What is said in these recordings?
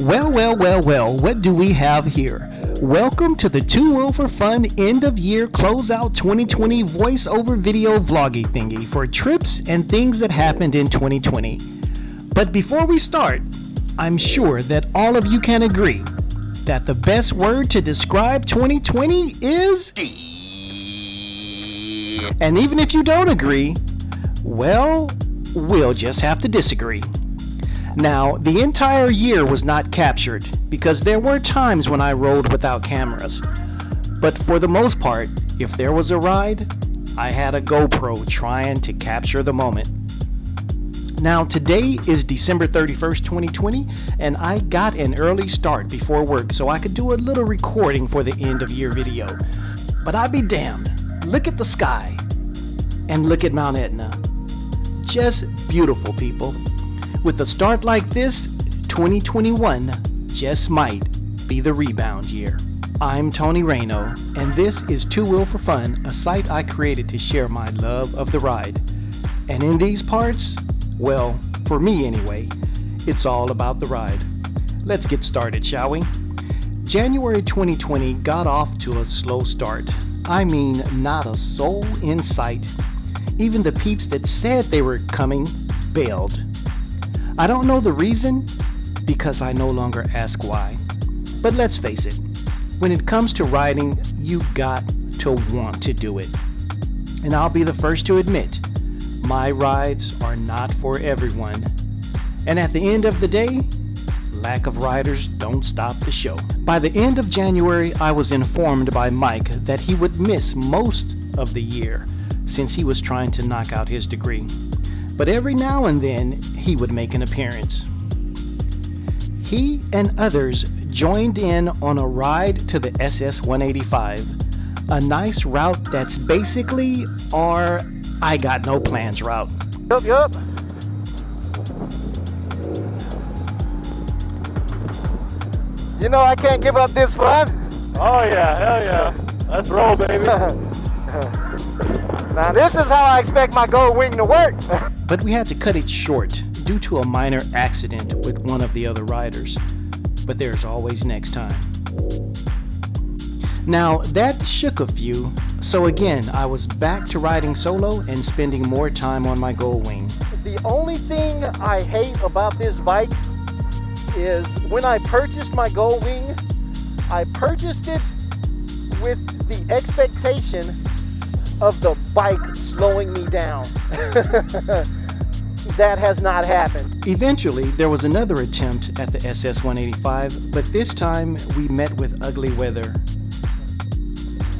Well, what do we have here? Welcome to the Two Will for Fun end of year closeout 2020 voiceover video vloggy thingy for trips and things that happened in 2020. But before we start, I'm sure that all of you can agree that the best word to describe 2020 is... And even if you don't agree, well, we'll just have to disagree. Now, the entire year was not captured because there were times when I rode without cameras. But for the most part, if there was a ride, I had a GoPro trying to capture the moment. Now, today is December 31st, 2020, and I got an early start before work so I could do a little recording for the end of year video. But I'd be damned. Look at the sky and look at Mount Etna. Just beautiful, people. With a start like this, 2021 just might be the rebound year. I'm Tony Rayno, and this is Two Will for Fun, a site I created to share my love of the ride. And in these parts, well, for me anyway, it's all about the ride. Let's get started, shall we? January 2020 got off to a slow start. I mean, not a soul in sight. Even the peeps that said they were coming bailed. I don't know the reason, because I no longer ask why. But let's face it, when it comes to riding, you got to want to do it. And I'll be the first to admit, my rides are not for everyone. And at the end of the day, lack of riders don't stop the show. By the end of January, I was informed by Mike that he would miss most of the year since he was trying to knock out his degree. But every now and then, he would make an appearance. He and others joined in on a ride to the SS-185, a nice route that's basically our I got no plans route. Yup. You know I can't give up this fun. Oh yeah, hell yeah. Let's roll, baby. Now this is how I expect my gold wing to work. But we had to cut it short due to a minor accident with one of the other riders. But there's always next time. Now, that shook a few, so again, I was back to riding solo and spending more time on my gold wing. The only thing I hate about this bike is when I purchased my gold wing, I purchased it with the expectation of the bike slowing me down. That has not happened. Eventually, there was another attempt at the SS-185, but this time we met with ugly weather.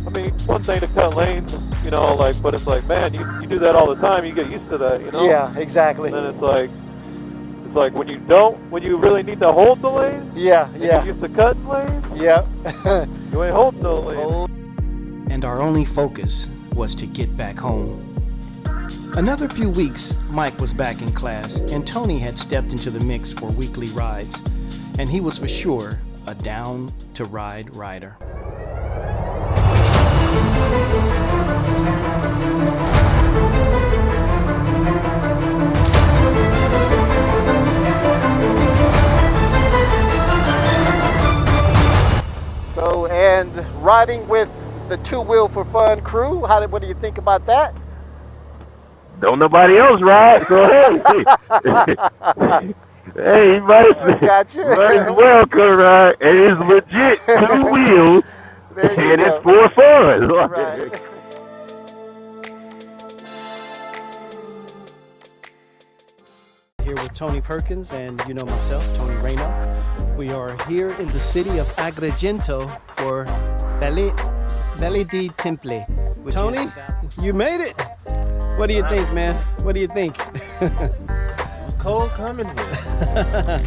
I mean, one thing to cut lanes, you know, like, but it's like, man, you do that all the time, you get used to that, you know? Yeah, exactly. And then it's like when you really need to hold the lane, Yeah. you used to cut lanes, Yeah. you ain't holding no lane. And our only focus was to get back home. Another few weeks, Mike was back in class, and Tony had stepped into the mix for weekly rides, and he was for sure a down-to-ride rider. So, and riding with the Two Will for Fun crew, what do you think about that? Don't nobody else ride, so hey, you might as well come ride, and it's legit two wheels, and it's for fun. Right. Here with Tony Perkins and you know myself, Tony Rayno. We are here in the city of Agrigento for Belli di Temple. Tony, you made it. What do you think, man? What do you think? Cold coming here.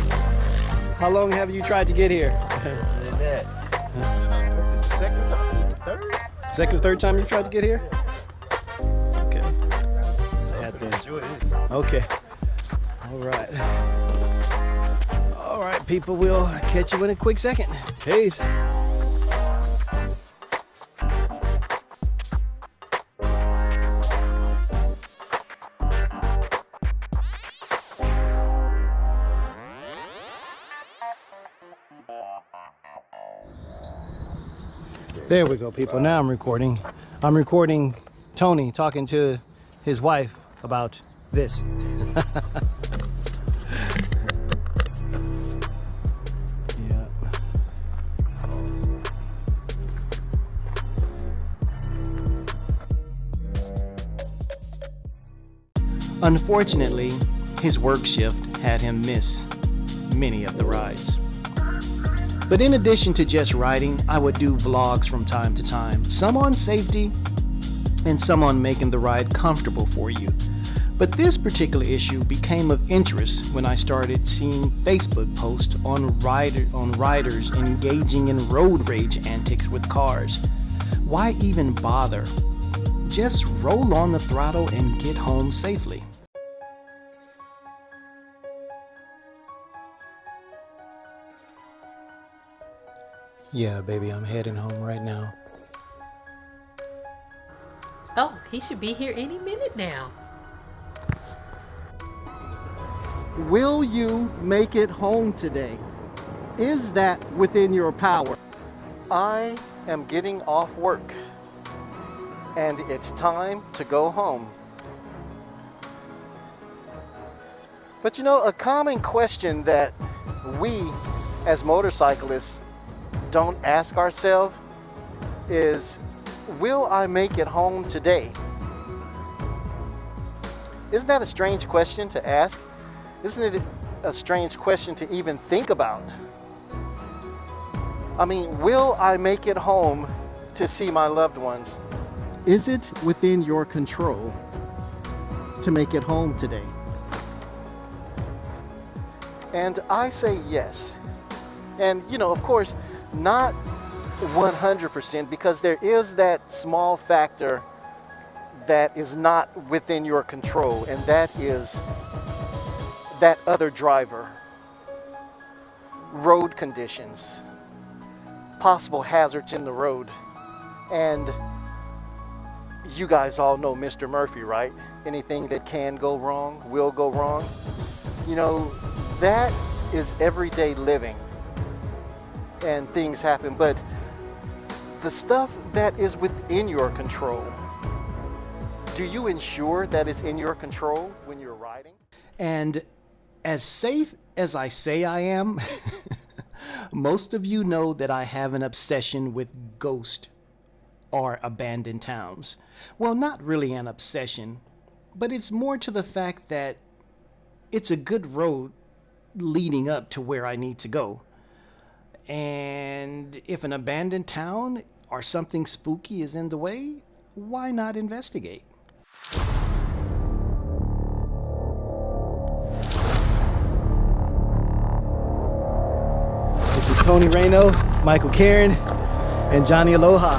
How long have you tried to get here? Second or third time you tried to get here? Okay. Okay. All right, people, we'll catch you in a quick second. Peace. There we go, people. Now I'm recording. I'm recording Tony talking to his wife about this. Yeah. Unfortunately, his work shift had him miss many of the rides. But in addition to just riding, I would do vlogs from time to time, some on safety and some on making the ride comfortable for you. But this particular issue became of interest when I started seeing Facebook posts on riders engaging in road rage antics with cars. Why even bother? Just roll on the throttle and get home safely. Yeah, baby, I'm heading home right now. Oh, he should be here any minute now. Will you make it home today? Is that within your power? I am getting off work, and it's time to go home. But you know, a common question that we as motorcyclists don't ask ourselves is, will I make it home today? Isn't that a strange question to ask? Isn't it a strange question to even think about? I mean, will I make it home to see my loved ones? Is it within your control to make it home today? And I say yes. And you know, of course, not 100%, because there is that small factor that is not within your control, and that is that other driver, road conditions, possible hazards in the road. And you guys all know Mr. Murphy, right? Anything that can go wrong will go wrong. You know, that is everyday living, and things happen. But the stuff that is within your control, do you ensure that it's in your control when you're riding? And as safe as I say I am, most of you know that I have an obsession with ghost or abandoned towns. Well, not really an obsession, but it's more to the fact that it's a good road leading up to where I need to go. And if an abandoned town or something spooky is in the way, why not investigate? This is Tony Reno, Michael Karen, and Johnny Aloha.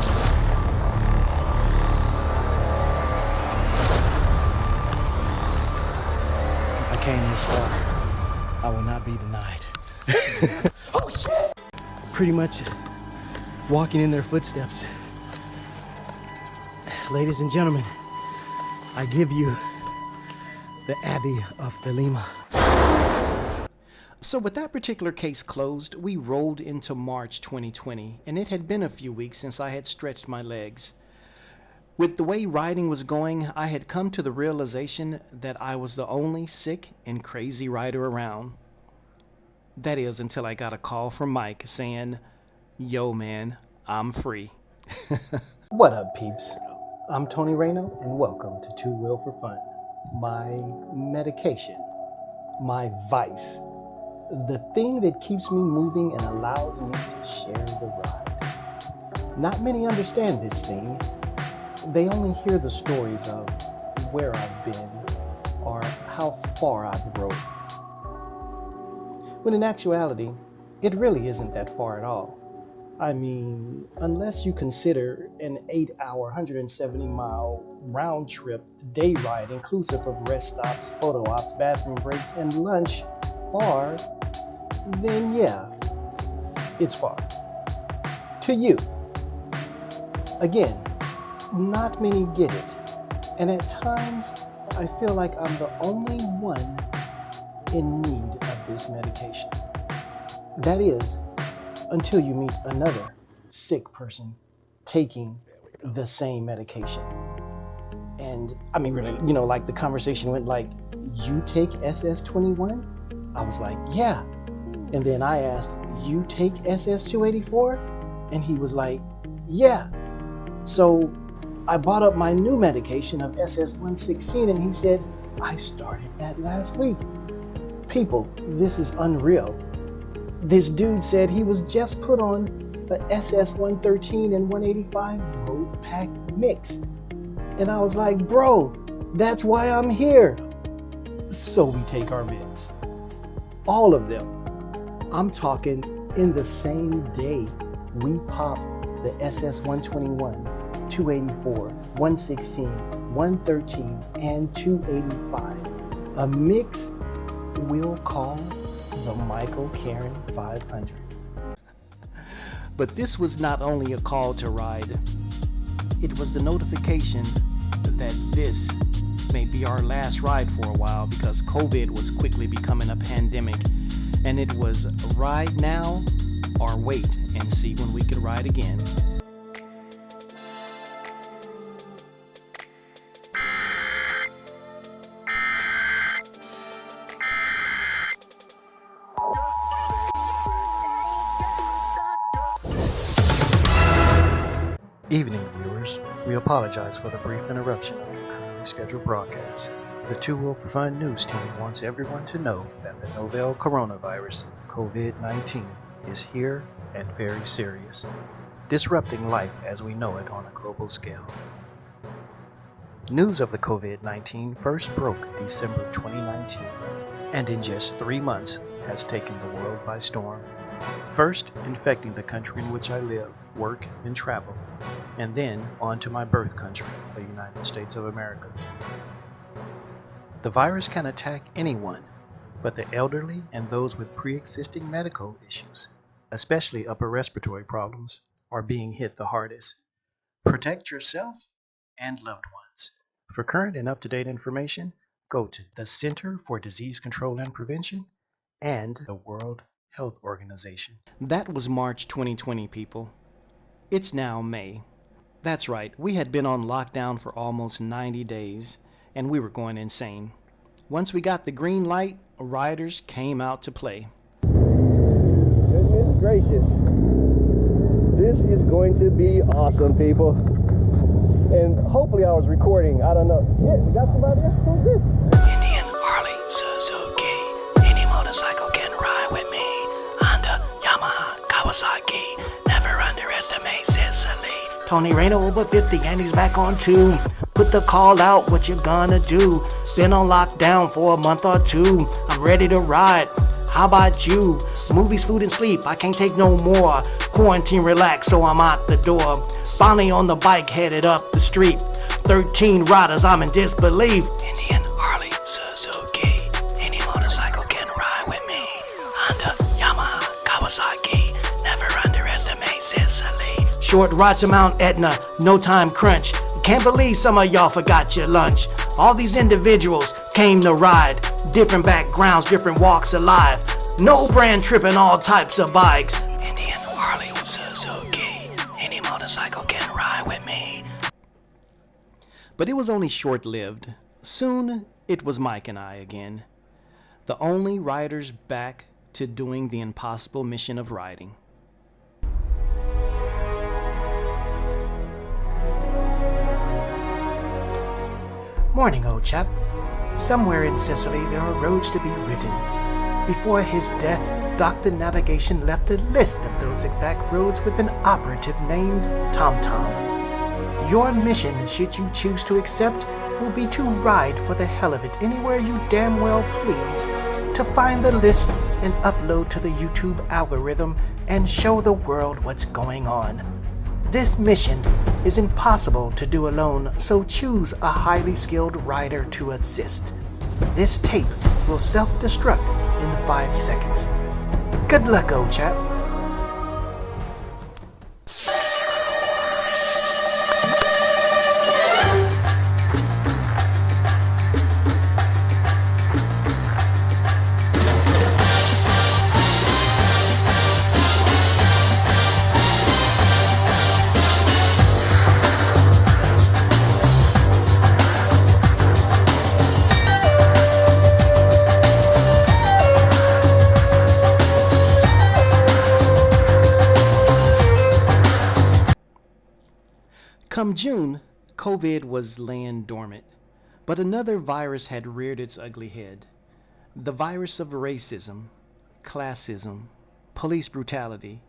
If I came this far, I will not be denied. Oh shit! Pretty much walking in their footsteps. Ladies and gentlemen, I give you the Abbey of Thelema. So with that particular case closed, we rolled into March 2020, and it had been a few weeks since I had stretched my legs. With the way riding was going, I had come to the realization that I was the only sick and crazy rider around. That is, until I got a call from Mike saying, "Yo man, I'm free." What up, peeps? I'm Tony Reno, and welcome to Two Wheel for Fun. My medication, my vice, the thing that keeps me moving and allows me to share the ride. Not many understand this thing. They only hear the stories of where I've been or how far I've rode. When in actuality, it really isn't that far at all. I mean, unless you consider an 8-hour, 170-mile round trip day ride inclusive of rest stops, photo ops, bathroom breaks, and lunch far, then yeah, it's far. To you. Again, not many get it, and at times I feel like I'm the only one in need of this medication. That is, until you meet another sick person taking the same medication. And I mean, really, you know, like the conversation went like, you take SS21? I was like, yeah. And then I asked, you take SS284? And he was like, yeah. So I bought up my new medication of SS116 and he said, I started that last week. People, this is unreal. This dude said he was just put on the SS113 and 185 road pack mix. And I was like, bro, that's why I'm here. So we take our meds. All of them. I'm talking in the same day. We pop the SS121, 284, 116, 113, and 285. A mix we'll call the Michael Karen 500. But this was not only a call to ride, it was the notification that this may be our last ride for a while because COVID was quickly becoming a pandemic, and it was ride now or wait and see when we could ride again. Evening, viewers. We apologize for the brief interruption of your currently scheduled broadcast. The Two Wilper Fund News team wants everyone to know that the novel coronavirus, COVID-19, is here and very serious, disrupting life as we know it on a global scale. News of the COVID-19 first broke December 2019, and in just 3 months has taken the world by storm. First, infecting the country in which I live, work, and travel, and then on to my birth country, the United States of America. The virus can attack anyone, but the elderly and those with pre-existing medical issues, especially upper respiratory problems, are being hit the hardest. Protect yourself and loved ones. For current and up-to-date information, go to the Center for Disease Control and Prevention and the World Health Organization. That was March 2020, people. It's now May. That's right, we had been on lockdown for almost 90 days, and we were going insane. Once we got the green light, riders came out to play. Goodness gracious. This is going to be awesome, people. And hopefully I was recording. I don't know. Yeah, we got somebody there? Who's this? Indian, Harley, Suzuki. Any motorcycle can ride with me. Honda, Yamaha, Kawasaki. Never underestimate Sicily. Tony Rayner over 50 and he's back on 2. Put the call out, what you gonna do? Been on lockdown for a month or 2. I'm ready to ride. How about you? Movies, food, and sleep, I can't take no more. Quarantine relax, so I'm out the door. Finally on the bike, headed up the street. 13 riders, I'm in disbelief. Indian, Harley, Suzuki. Any motorcycle can ride with me. Honda, Yamaha, Kawasaki. Never underestimate Sicily. Short ride to Mount Etna, no time crunch. Can't believe some of y'all forgot your lunch. All these individuals came to ride. Different backgrounds, different walks of life. No brand tripping, all types of bikes. Indian, Harley, Suzuki. Any motorcycle can ride with me. But it was only short-lived. Soon, it was Mike and I again. The only riders back to doing the impossible mission of riding. Morning, old chap. Somewhere in Sicily there are roads to be ridden. Before his death, Dr. Navigation left a list of those exact roads with an operative named Tom Tom. Your mission, should you choose to accept, will be to ride for the hell of it anywhere you damn well please, to find the list and upload to the YouTube algorithm and show the world what's going on. This mission is impossible to do alone, so choose a highly skilled rider to assist. This tape will self-destruct in 5 seconds. Good luck, old chap. Come June, COVID was laying dormant, but another virus had reared its ugly head. The virus of racism, classism, police brutality,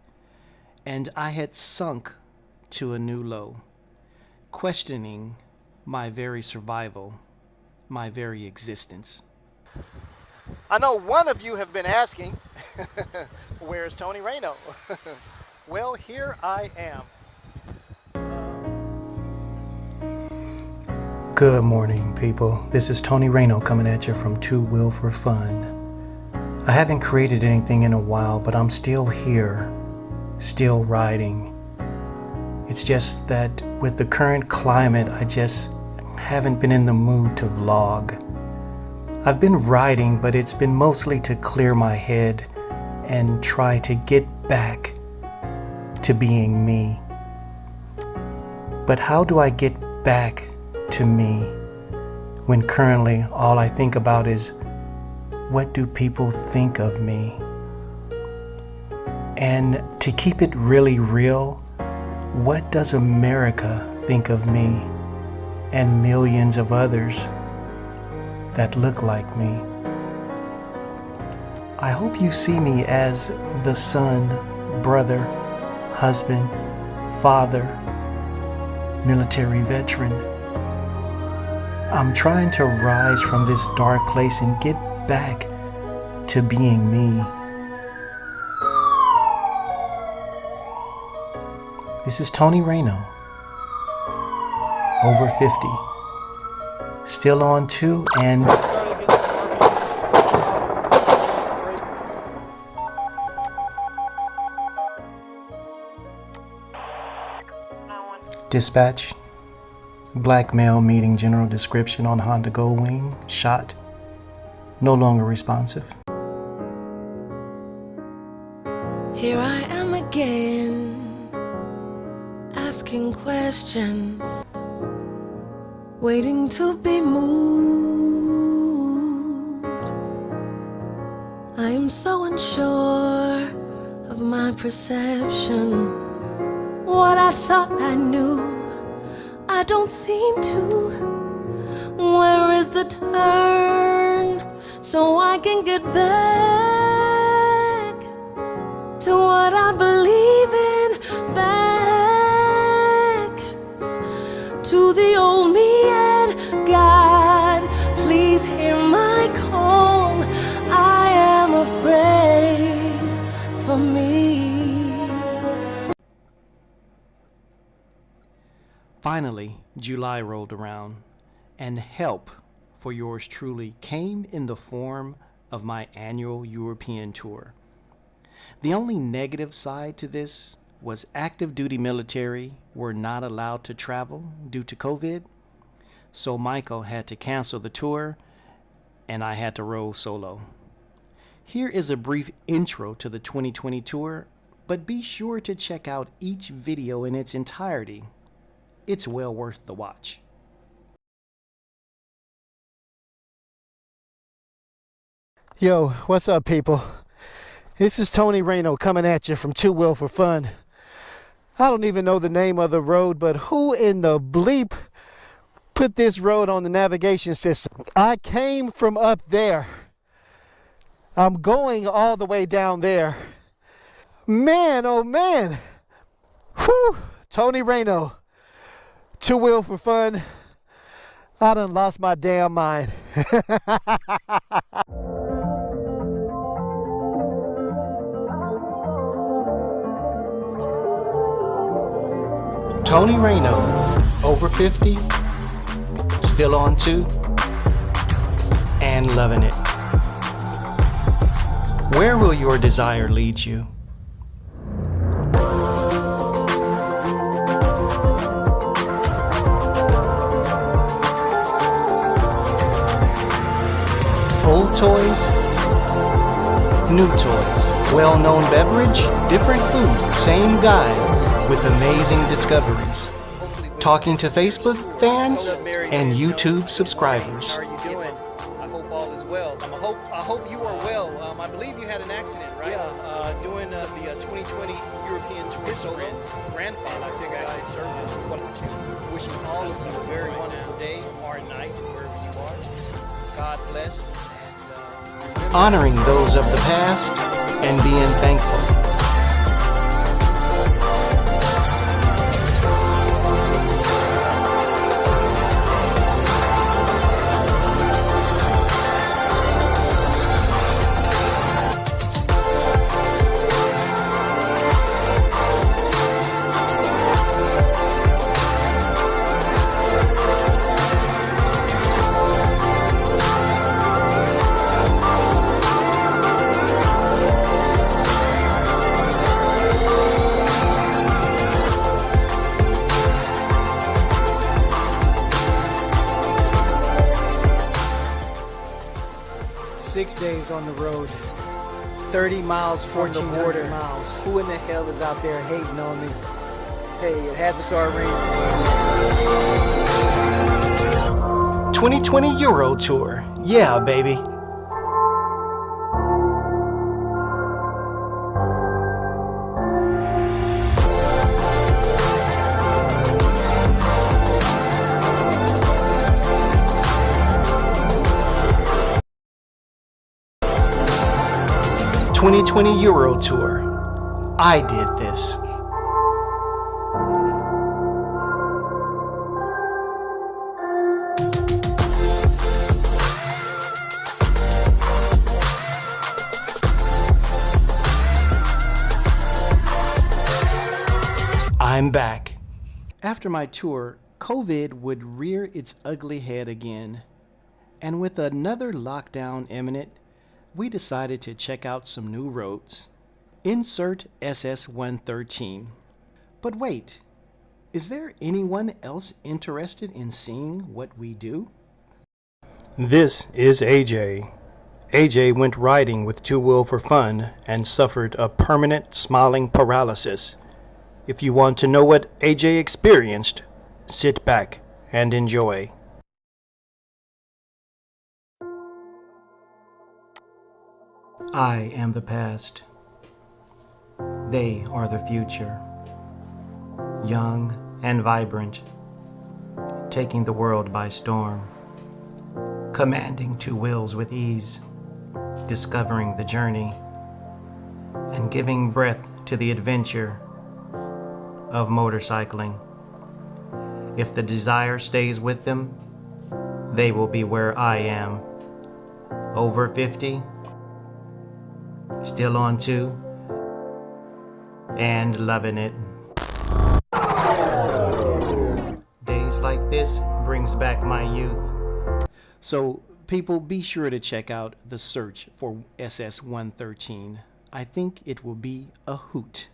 and I had sunk to a new low, questioning my very survival, my very existence. I know one of you have been asking, where's Tony Rayno? Well, here I am. Good morning, people. This is Tony Rayno coming at you from Two Will for Fun. I haven't created anything in a while, but I'm still here, still writing. It's just that with the current climate, I just haven't been in the mood to vlog. I've been writing, but it's been mostly to clear my head and try to get back to being me. But how do I get back to me when currently all I think about is what do people think of me? And to keep it really real, what does America think of me and millions of others that look like me? I hope you see me as the son, brother, husband, father, military veteran. I'm trying to rise from this dark place and get back to being me. This is Tony Rayno, over 50, still on 2 and dispatch. Black male meeting general description on Honda Goldwing, shot, no longer responsive. Here I am again, asking questions, waiting to be moved. I am so unsure of my perception. What I thought I knew, I don't seem to. Where is the turn so I can get back to what I believe in, back to the old me? And God, please hear my call. I am afraid for me. Finally, July rolled around, and help for yours truly came in the form of my annual European tour. The only negative side to this was active duty military were not allowed to travel due to COVID, so Michael had to cancel the tour and I had to roll solo. Here is a brief intro to the 2020 tour, but be sure to check out each video in its entirety. It's well worth the watch. Yo, what's up, people? This is Tony Rayno coming at you from Two Will for Fun. I don't even know the name of the road, but who in the bleep put this road on the navigation system? I came from up there. I'm going all the way down there. Man, oh man. Whew, Tony Rayno. Two Will for Fun. I done lost my damn mind. Tony Rayno, over 50, still on 2, and loving it. Where will your desire lead you? Old toys, new toys, well-known beverage, different food, same guy with amazing discoveries. Talking to Facebook fans and YouTube subscribers. How are you doing? I hope all is well. I hope you are well. I believe you had an accident, right? Yeah, doing the 2020 2020 European Tour solo. Grandfather, I figure I should serve him. What to wish all of you a very wonderful day or night, wherever you are. God bless. And, Honoring those of the past and being thankful. Days on the road, 30 miles from the border. Who in the hell is out there hating on me? Hey, it had to start raining. 2020 Euro Tour. Yeah, baby. '20 Euro Tour. I did this. I'm back. After my tour, COVID would rear its ugly head again. And with another lockdown imminent, we decided to check out some new roads. Insert SS113. But wait, is there anyone else interested in seeing what we do? This is AJ. AJ went riding with Two Wheel for fun and suffered a permanent smiling paralysis. If you want to know what AJ experienced, sit back and enjoy. I am the past. They are the future. Young and vibrant, taking the world by storm, commanding two wheels with ease, discovering the journey, and giving breath to the adventure of motorcycling. If the desire stays with them, they will be where I am. Over 50, still on 2, and loving it. Days like this brings back my youth. So people, be sure to check out the search for SS113. I think it will be a hoot.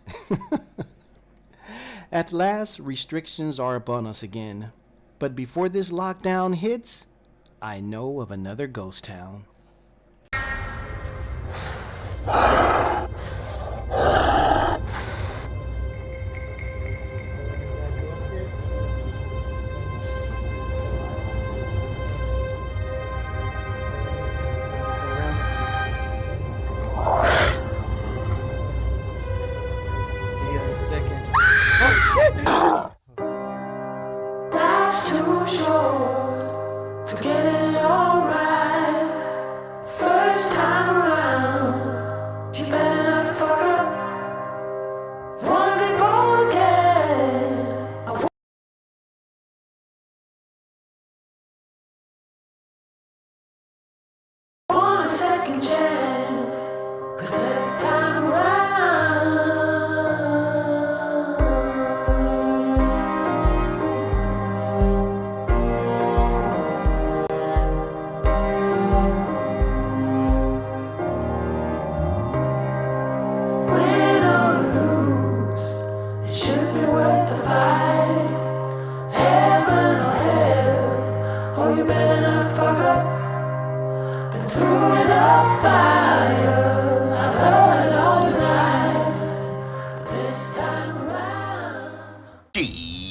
At last, restrictions are upon us again. But before this lockdown hits, I know of another ghost town. Life's too short to get it all right. First time around, you better not fuck up. Wanna be born again. I want a second chance, 'cause this time around. Gee.